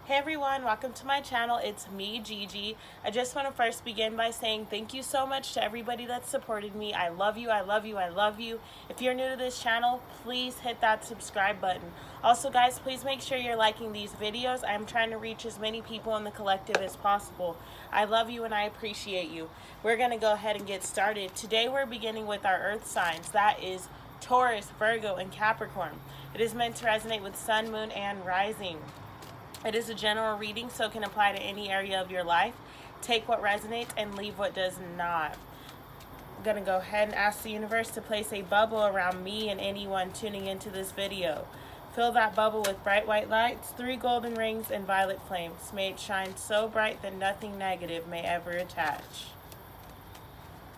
Hey everyone, welcome to my channel. It's me, Gigi. I just want to first begin by saying thank you so much to everybody that supported me. I love you, I love you, I love you. If you're new to this channel, please hit that subscribe button. Also guys, please make sure you're liking these videos. I'm trying to reach as many people in the collective as possible. I love you and I appreciate you. We're going to go ahead and get started. Today we're beginning with our earth signs. That is Taurus, Virgo, and Capricorn. It is meant to resonate with sun, moon, and rising. It is a general reading, so it can apply to any area of your life. Take what resonates and leave what does not. I'm going to go ahead and ask the universe to place a bubble around me and anyone tuning into this video. Fill that bubble with bright white lights, 3 golden rings, and violet flames. May it shine so bright that nothing negative may ever attach.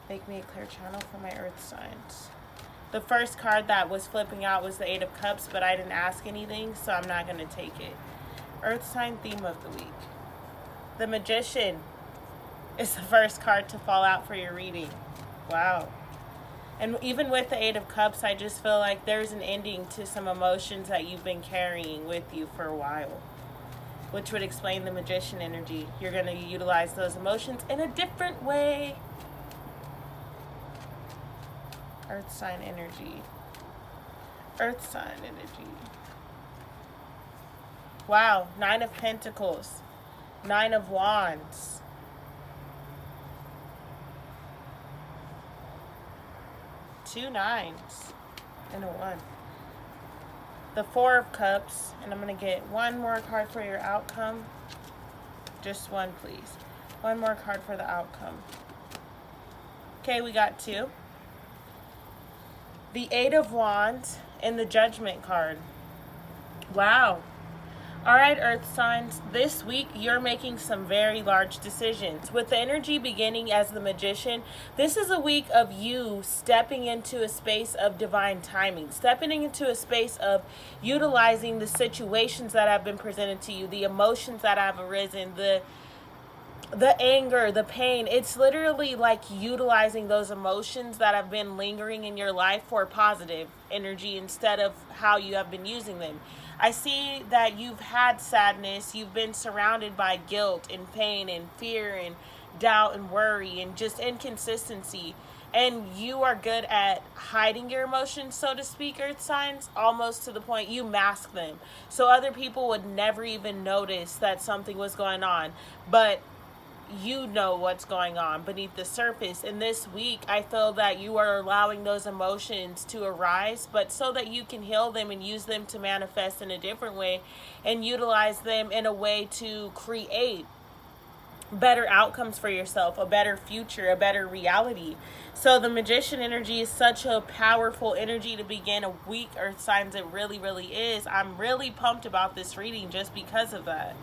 Make me a clear channel for my earth signs. The first card that was flipping out was the 8 of Cups, but I didn't ask anything, so I'm not going to take it. Earth sign theme of the week. The Magician is the first card to fall out for your reading. Wow. And even with the 8 of Cups, I just feel like there's an ending to some emotions that you've been carrying with you for a while, which would explain the Magician energy. You're going to utilize those emotions in a different way. Earth sign energy. Earth sign energy. Wow, 9 of Pentacles, 9 of Wands. Two nines and a 1. The 4 of Cups, and I'm going to get one more card for your outcome. Just one, please. One more card for the outcome. Okay, we got 2. The 8 of Wands and the Judgment card. Wow. All right, earth signs, this week you're making some very large decisions. With the energy beginning as the Magician, this is a week of you stepping into a space of divine timing, stepping into a space of utilizing the situations that have been presented to you, the emotions that have arisen, the anger, the pain. It's literally like utilizing those emotions that have been lingering in your life for positive energy instead of how you have been using them. I see that you've had sadness, you've been surrounded by guilt and pain and fear and doubt and worry and just inconsistency. And you are good at hiding your emotions, so to speak, earth signs, almost to the point you mask them. So other people would never even notice that something was going on. But you know what's going on beneath the surface. And this week I feel that you are allowing those emotions to arise, but so that you can heal them and use them to manifest in a different way and utilize them in a way to create better outcomes for yourself, a better future, a better reality. So the Magician energy is such a powerful energy to begin a week, earth signs. It really, really is. I'm really pumped about this reading just because of that.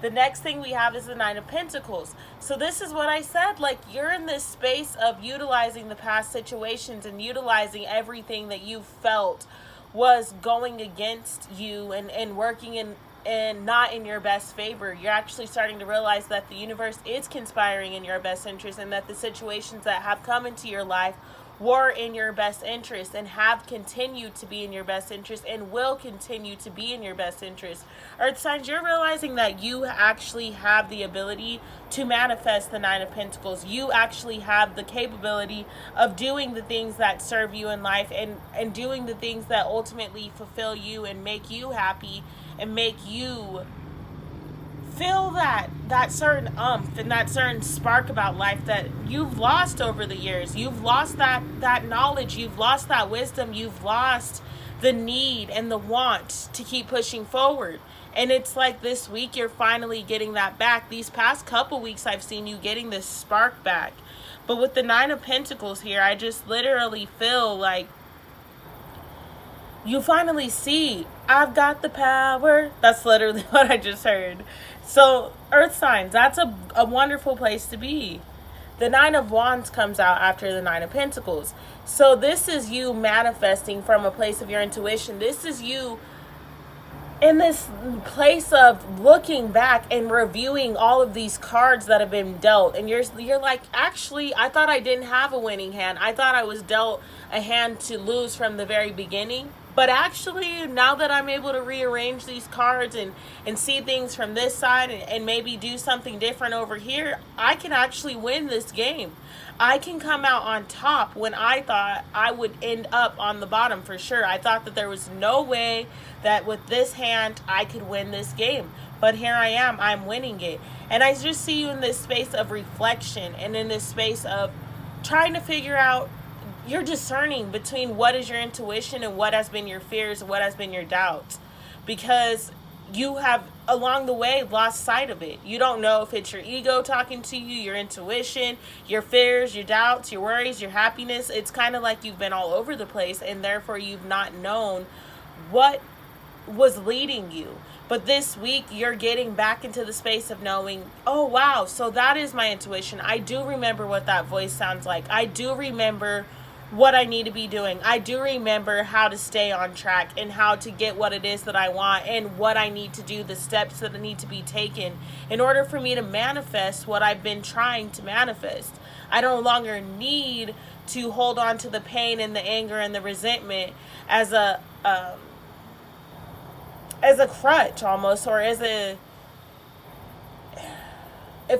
The next thing we have is the 9 of Pentacles. So this is what I said, like you're in this space of utilizing the past situations and utilizing everything that you felt was going against you and working in and not in your best favor. You're actually starting to realize that the universe is conspiring in your best interest and that the situations that have come into your life were in your best interest and have continued to be in your best interest and will continue to be in your best interest. Earth signs, you're realizing that you actually have the ability to manifest the 9 of Pentacles. You actually have the capability of doing the things that serve you in life and doing the things that ultimately fulfill you and make you happy and make you feel that certain and that certain spark about life that you've lost over the years. You've lost that knowledge, you've lost that wisdom, you've lost the need and the want to keep pushing forward. And it's like this week you're finally getting that back. These past couple weeks I've seen you getting this spark back. But with the 9 of Pentacles here, I just literally feel like you finally see, I've got the power. That's literally what I just heard. So, earth signs, that's a wonderful place to be. The 9 of Wands comes out after the 9 of Pentacles. So this is you manifesting from a place of your intuition. This is you in this place of looking back and reviewing all of these cards that have been dealt, and you're like, actually, I thought I didn't have a winning hand. I thought I was dealt a hand to lose from the very beginning, But actually, now that I'm able to rearrange these cards and see things from this side and maybe do something different over here, I can actually win this game. I can come out on top when I thought I would end up on the bottom for sure. I thought that there was no way that with this hand I could win this game. But here I am, I'm winning it. And I just see you in this space of reflection and in this space of trying to figure out, you're discerning between what is your intuition and what has been your fears and what has been your doubts. Because you have, along the way, lost sight of it. You don't know if it's your ego talking to you, your intuition, your fears, your doubts, your worries, your happiness. It's kind of like you've been all over the place, and therefore you've not known what was leading you. But this week, you're getting back into the space of knowing, oh, wow, so that is my intuition. I do remember what that voice sounds like. I do remember what I need to be doing. I do remember how to stay on track and how to get what it is that I want and what I need to do, the steps that need to be taken in order for me to manifest what I've been trying to manifest. I no longer need to hold on to the pain and the anger and the resentment as a crutch almost, or it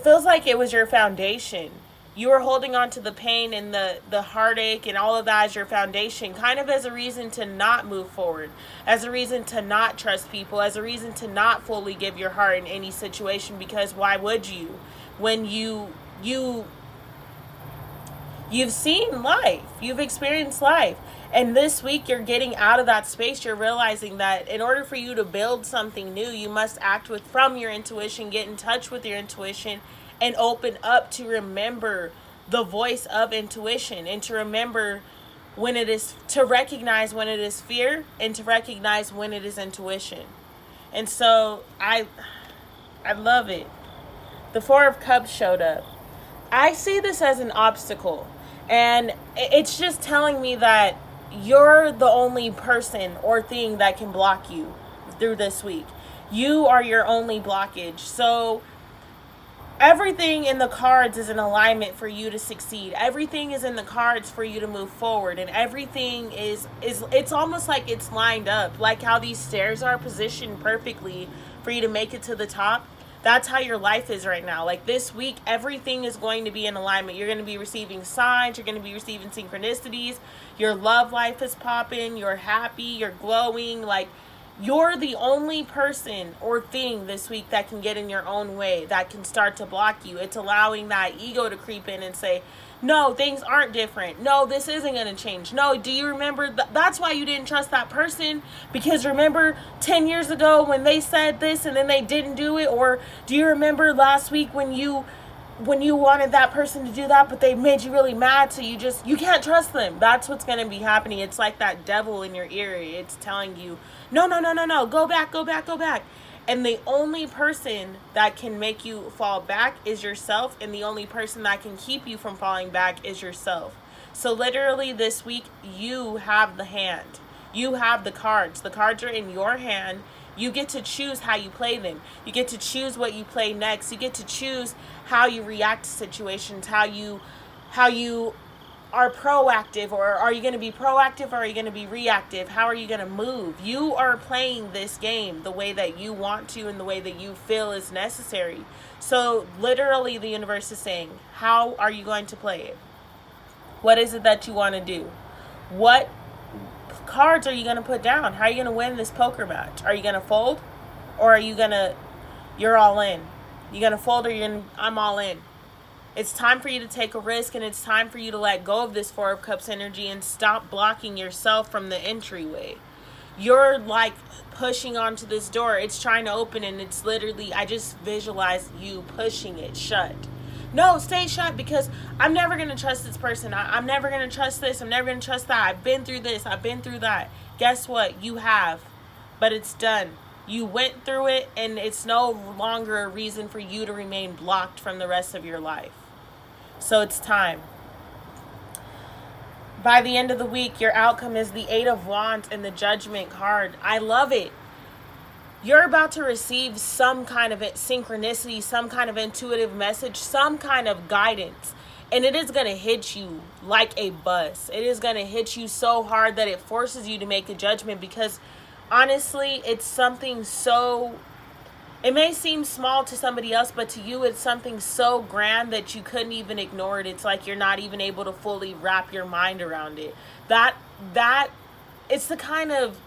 feels like it was your foundation. You were holding on to the pain and the heartache and all of that as your foundation, kind of as a reason to not move forward, as a reason to not trust people, as a reason to not fully give your heart in any situation, because why would you? When you've seen life, you've experienced life. And this week you're getting out of that space. You're realizing that in order for you to build something new, you must act from your intuition, get in touch with your intuition, and open up to remember the voice of intuition, and to remember when it is, to recognize when it is fear and to recognize when it is intuition. And so I love it. The Four of Cups showed up. I see this as an obstacle, and it's just telling me that you're the only person or thing that can block you through this week. You are your only blockage. So everything in the cards is in alignment for you to succeed. Everything is in the cards for you to move forward. And everything is it's almost like it's lined up. Like how these stairs are positioned perfectly for you to make it to the top. That's how your life is right now. Like this week, everything is going to be in alignment. You're going to be receiving signs. You're going to be receiving synchronicities. Your love life is popping. You're happy. You're glowing. Like, you're the only person or thing this week that can get in your own way, that can start to block you. It's allowing that ego to creep in and say, no, things aren't different. No, this isn't going to change. No, do you remember? That's why you didn't trust that person, because remember 10 years ago when they said this and then they didn't do it? Or do you remember last week when you wanted that person to do that, but they made you really mad, so you can't trust them? That's what's going to be happening. It's like that devil in your ear. It's telling you, no, go back. And the only person that can make you fall back is yourself, and the only person that can keep you from falling back is yourself. So literally this week, you have the hand. You have the cards. The cards are in your hand. You get to choose how you play them. You get to choose what you play next. You get to choose how you react to situations, how you are proactive, or are you going to be proactive, or are you going to be reactive? How are you going to move? You are playing this game the way that you want to and the way that you feel is necessary. So literally the universe is saying, how are you going to play it? What is it that you want to do? What cards are you going to put down? How are you going to win this poker match? Are you going to fold, or are you going to, you're all in? You going to fold, or I'm all in? It's time for you to take a risk, and it's time for you to let go of this Four of Cups energy and stop blocking yourself from the entryway. You're like pushing onto this door. It's trying to open, and it's literally, I just visualize you pushing it shut. No, stay shut, because I'm never going to trust this person. I'm never going to trust this. I'm never going to trust that. I've been through this. I've been through that. Guess what? You have. But it's done. You went through it, and it's no longer a reason for you to remain blocked from the rest of your life. So it's time. By the end of the week, your outcome is the Eight of Wands and the Judgment card. I love it. You're about to receive some kind of synchronicity, some kind of intuitive message, some kind of guidance. And it is going to hit you like a bus. It is going to hit you so hard that it forces you to make a judgment, because honestly, it's something so, it may seem small to somebody else, but to you it's something so grand that you couldn't even ignore it. It's like you're not even able to fully wrap your mind around it. That it's the kind of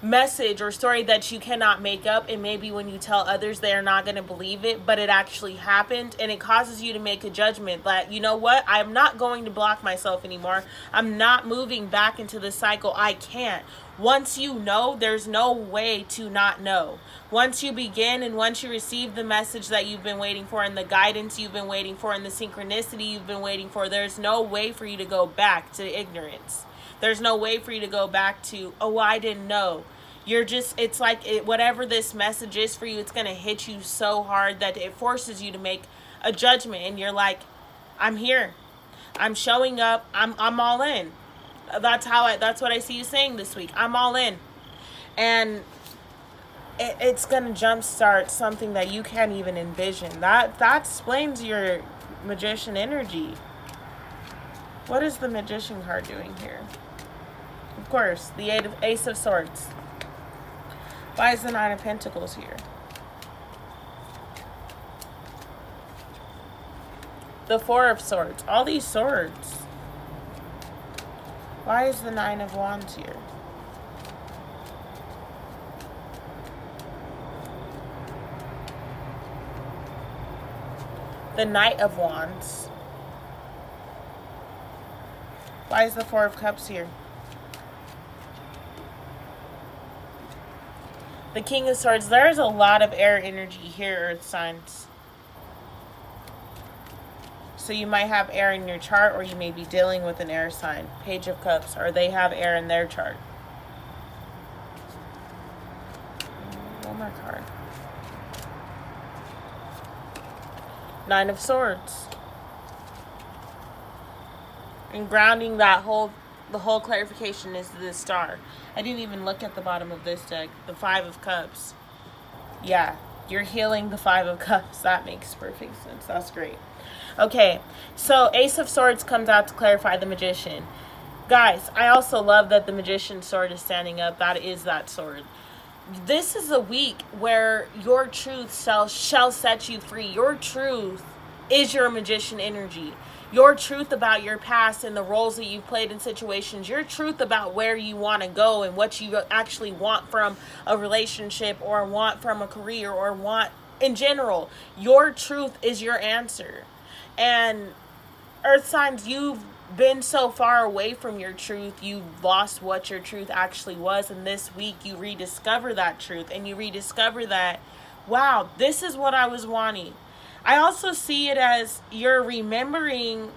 message or story that you cannot make up, and maybe when you tell others, they are not going to believe it, but it actually happened, and it causes you to make a judgment that, you know what, I'm not going to block myself anymore. I'm not moving back into the cycle. I can't. Once you know, there's no way to not know. Once you begin, and once you receive the message that you've been waiting for, and the guidance you've been waiting for, and the synchronicity you've been waiting for, there's no way for you to go back to ignorance. There's no way for you to go back to, oh, I didn't know. You're just, it's like whatever this message is for you, it's going to hit you so hard that it forces you to make a judgment. And you're like, I'm here. I'm showing up. I'm all in. That's what I see you saying this week. I'm all in. And it's going to jumpstart something that you can't even envision. That explains your magician energy. What is the magician card doing here? Of course, the Ace of Swords. Why is the Nine of Pentacles here? The Four of Swords. All these swords. Why is the Nine of Wands here? The Knight of Wands. Why is the Four of Cups here? The King of Swords. There's a lot of air energy here, Earth signs. So you might have air in your chart, or you may be dealing with an air sign. Page of Cups, or they have air in their chart. One more card. Nine of Swords. And grounding that the whole clarification is the Star. I didn't even look at the bottom of this deck. The Five of Cups. Yeah, you're healing the Five of Cups. That makes perfect sense. That's great. Okay, so Ace of Swords comes out to clarify the Magician. Guys, I also love that the Magician's sword is standing up. That is that sword. This is a week where your truth shall set you free. Your truth is your Magician energy. Your truth about your past and the roles that you've played in situations. Your truth about where you want to go and what you actually want from a relationship, or want from a career, or want in general. Your truth is your answer. And Earth signs, you've been so far away from your truth. You've lost what your truth actually was. And this week you rediscover that truth, and you rediscover that, wow, this is what I was wanting. I also see it as you're remembering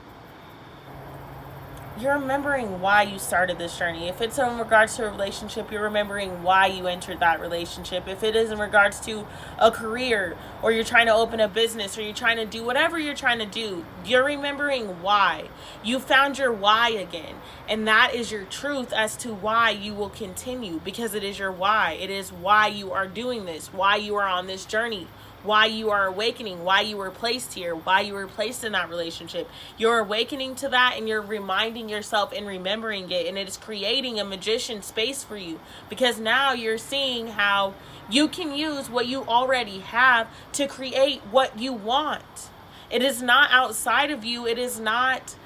why you started this journey. If it's in regards to a relationship, you're remembering why you entered that relationship. If it is in regards to a career, or you're trying to open a business, or you're trying to do whatever you're trying to do, you're remembering why. You found your why again. And that is your truth as to why you will continue, because it is your why. It is why you are doing this, why you are on this journey, why you are awakening, why you were placed here, why you were placed in that relationship. You're awakening to that, and you're reminding yourself and remembering it, and it is creating a magician space for you, because now you're seeing how you can use what you already have to create what you want. It is not outside of you. It's not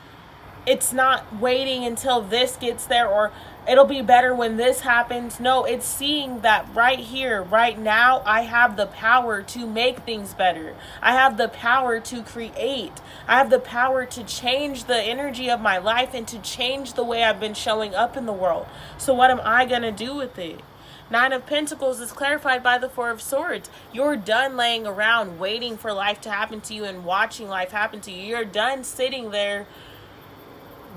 waiting until this gets there, or it'll be better when this happens. No, it's seeing that right here, right now, I have the power to make things better. I have the power to create. I have the power to change the energy of my life, and to change the way I've been showing up in the world. So what am I going to do with it? Nine of Pentacles is clarified by the Four of Swords. You're done laying around waiting for life to happen to you and watching life happen to you. You're done sitting there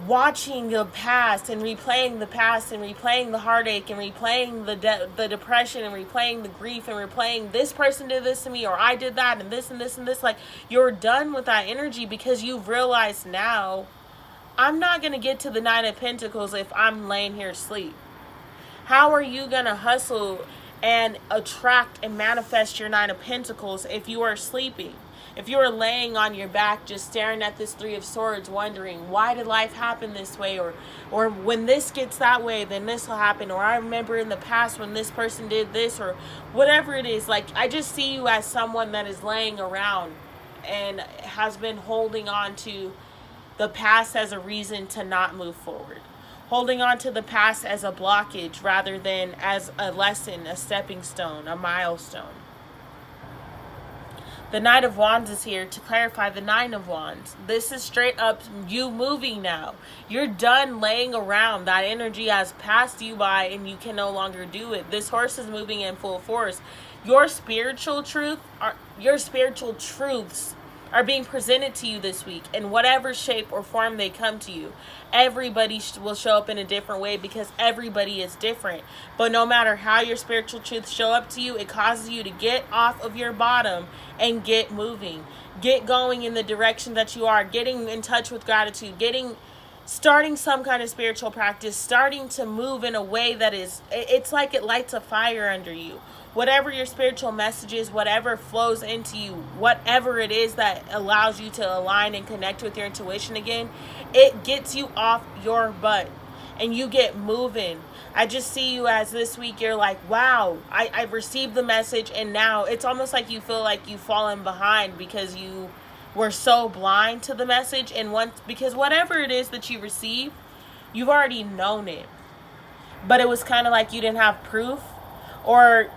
watching the past and replaying the past, and replaying the heartache, and replaying the depression, and replaying the grief, and replaying this person did this to me, or I did that, and this and this and this. Like, you're done with that energy, because you've realized now, I'm not going to get to the Nine of Pentacles if I'm laying here asleep. How are you going to hustle and attract and manifest your Nine of Pentacles if you are sleeping. If you are laying on your back just staring at this Three of Swords, wondering, why did life happen this way? Or when this gets that way, then this will happen. Or I remember in the past when this person did this, or whatever it is. Like, I just see you as someone that is laying around and has been holding on to the past as a reason to not move forward. Holding on to the past as a blockage rather than as a lesson, a stepping stone, a milestone. The Knight of Wands is here to clarify the Nine of Wands. This is straight up you moving now. You're done laying around. That energy has passed you by and you can no longer do it. This horse is moving in full force. Your spiritual truths are being presented to you this week in whatever shape or form they come to you. Everybody will show up in a different way because everybody is different. But no matter how your spiritual truths show up to you, it causes you to get off of your bottom and get moving. Get going in the direction that you are. Getting in touch with gratitude. Starting some kind of spiritual practice. Starting to move in a way that is, it's like it lights a fire under you. Whatever your spiritual message is, whatever flows into you, whatever it is that allows you to align and connect with your intuition again, it gets you off your butt and you get moving. I just see you as this week, you're like, wow, I've received the message, and now it's almost like you feel like you've fallen behind because you were so blind to the message. And because whatever it is that you receive, you've already known it. But it was kind of like you didn't have proof, or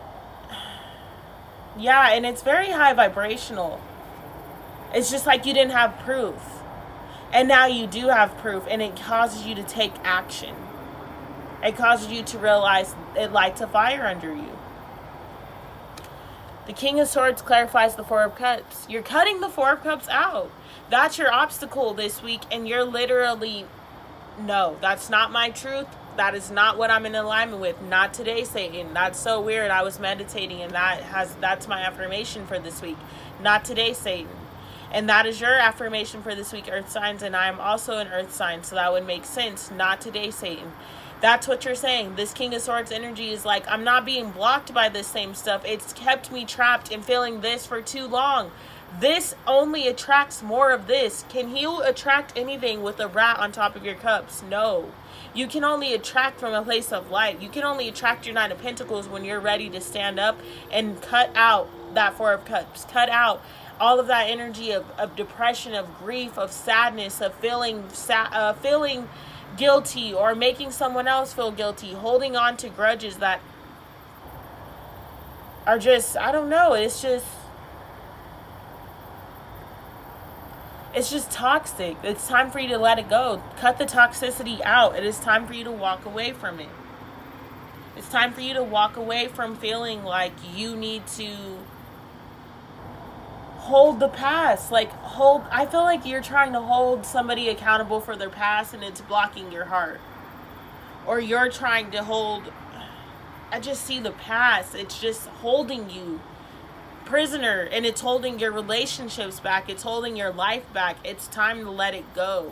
yeah, and it's very high vibrational. It's just like you didn't have proof. And now you do have proof, and it causes you to take action. It causes you to realize it lights a fire under you. The King of Swords clarifies the Four of Cups. You're cutting the Four of Cups out. That's your obstacle this week, and you're literally, no, that's not my truth. That is not what I'm in alignment with. Not today, Satan. That's so weird. I was meditating, and that's my affirmation for this week. Not today, Satan. And that is your affirmation for this week, Earth Signs, and I am also an Earth sign, so that would make sense. Not today, Satan. That's what you're saying. This King of Swords energy is like, I'm not being blocked by this same stuff. It's kept me trapped and feeling this for too long. This only attracts more of this. Can you attract anything with a rat on top of your cups? No. You can only attract from a place of light. You can only attract your Nine of Pentacles when you're ready to stand up and cut out that Four of Cups. Cut out all of that energy of depression, of grief, of sadness, of feeling guilty or making someone else feel guilty, holding on to grudges that are just, I don't know, it's just toxic. It's time for you to let it go. Cut the toxicity out. It is time for you to walk away from it. It's time for you to walk away from feeling like you need to hold the past. I feel like you're trying to hold somebody accountable for their past and it's blocking your heart. Or you're trying to I just see the past. It's just holding you prisoner, and it's holding your relationships back. It's holding your life back. It's time to let it go.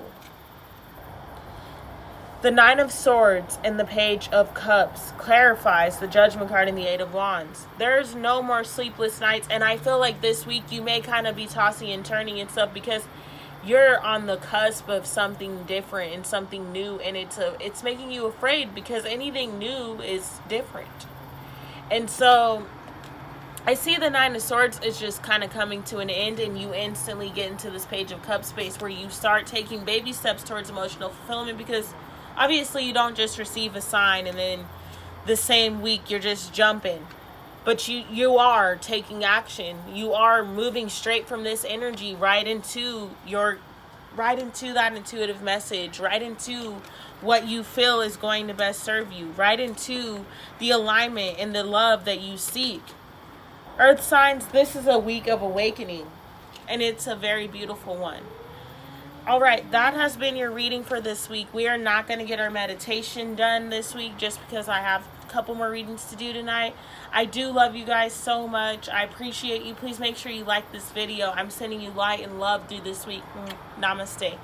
The Nine of Swords and the Page of Cups clarifies the Judgment card and the Eight of Wands. There's no more sleepless nights, and I feel like this week you may kind of be tossing and turning and stuff because you're on the cusp of something different and something new, and it's making you afraid because anything new is different. And so I see the Nine of Swords is just kind of coming to an end, and you instantly get into this Page of Cups space where you start taking baby steps towards emotional fulfillment, because obviously you don't just receive a sign and then the same week you're just jumping. But you are taking action. You are moving straight from this energy right into that intuitive message, right into what you feel is going to best serve you, right into the alignment and the love that you seek. Earth signs, this is a week of awakening, and it's a very beautiful one. All right, that has been your reading for this week. We are not going to get our meditation done this week just because I have a couple more readings to do tonight. I do love you guys so much. I appreciate you. Please make sure you like this video. I'm sending you light and love through this week. Namaste.